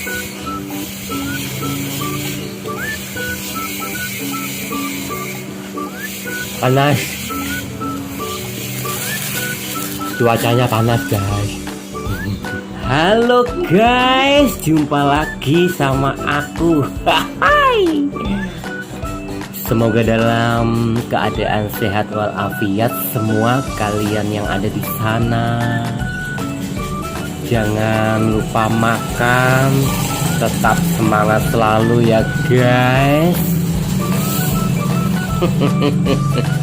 Panas, cuacanya panas guys. Halo guys, jumpa lagi sama aku. Hai. Semoga dalam keadaan sehat walafiat semua kalian yang ada di sana. Jangan lupa makan, tetap semangat selalu ya guys.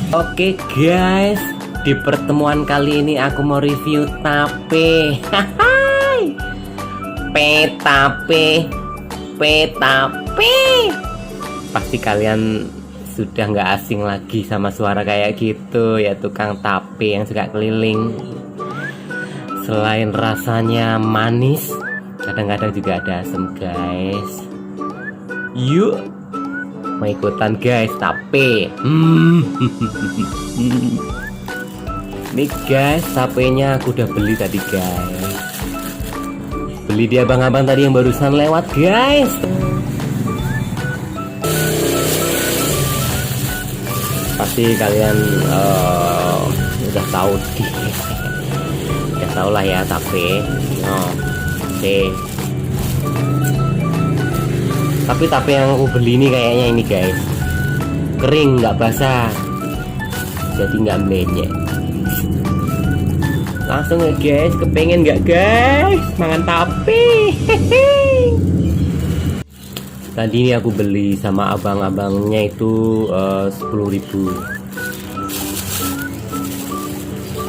Oke guys, di pertemuan kali ini aku mau review tape. Tape. Pasti kalian sudah nggak asing lagi sama suara kayak gitu ya, tukang tape yang suka keliling. Selain rasanya manis, kadang-kadang juga ada asam guys. Yuk mau ikutan guys tape. Nih guys, tapenya aku udah beli tadi guys. Beli di abang-abang tadi yang barusan lewat guys. Pasti kalian udah tahu sih. Udah tau lah ya tape. Tapi tape yang aku beli ini kayaknya ini guys, kering nggak basah, jadi nggak melenyek. Langsung ya guys, kepengen nggak guys makan tape. Tadi ini aku beli sama abang-abangnya itu 10.000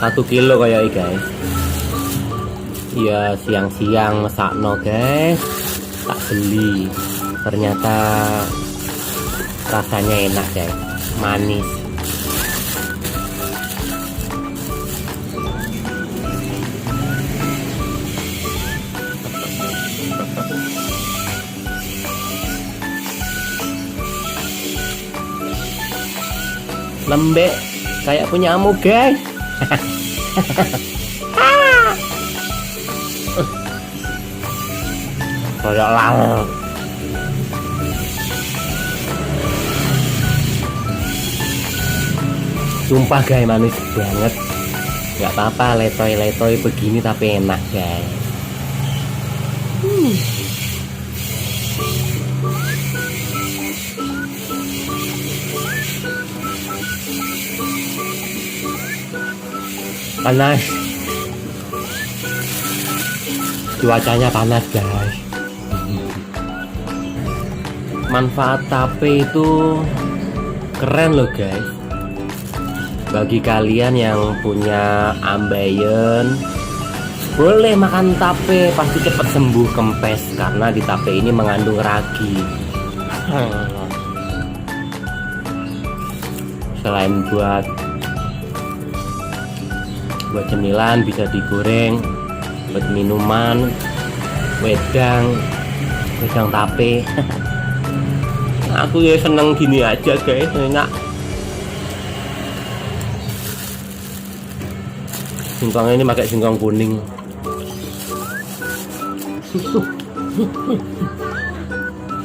1 kilo kayak guys. Ya siang-siang mesakno guys, tak beli. Ternyata rasanya enak guys, manis. Lembek kayak punya kamu guys. Kayak laler. Sumpah guys, manis banget. Gak apa-apa letoy-letoy begini tapi enak guys. Panas, cuacanya panas guys. Manfaat tape itu keren loh guys. Bagi kalian yang punya ambeien, boleh makan tape, pasti cepat sembuh kempes karena di tape ini mengandung ragi. Selain buat cemilan, bisa digoreng, buat minuman, wedang tape. Aku ya seneng gini aja guys, enak. Singkongnya ini pakai singkong kuning.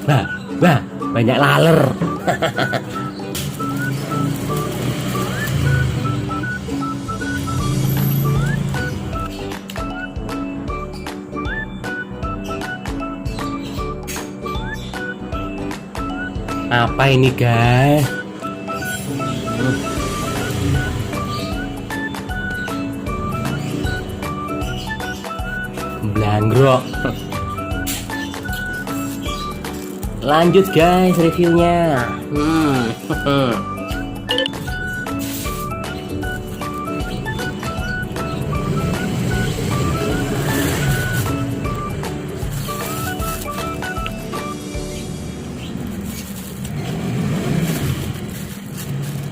Bah, banyak laler. Apa ini guys? Blanggrok. Lanjut guys reviewnya.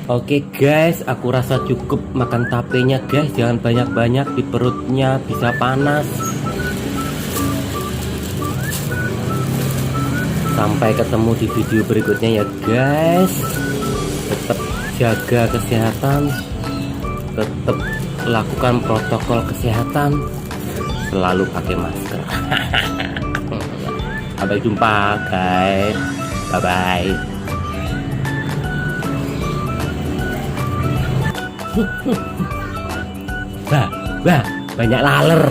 Oke guys, aku rasa cukup makan tapenya guys. Jangan banyak-banyak, di perutnya bisa panas. Sampai ketemu di video berikutnya ya guys. Tetap jaga kesehatan, tetap lakukan protokol kesehatan, selalu pakai masker. Sampai jumpa guys. Bye bye. Wah, banyak laler.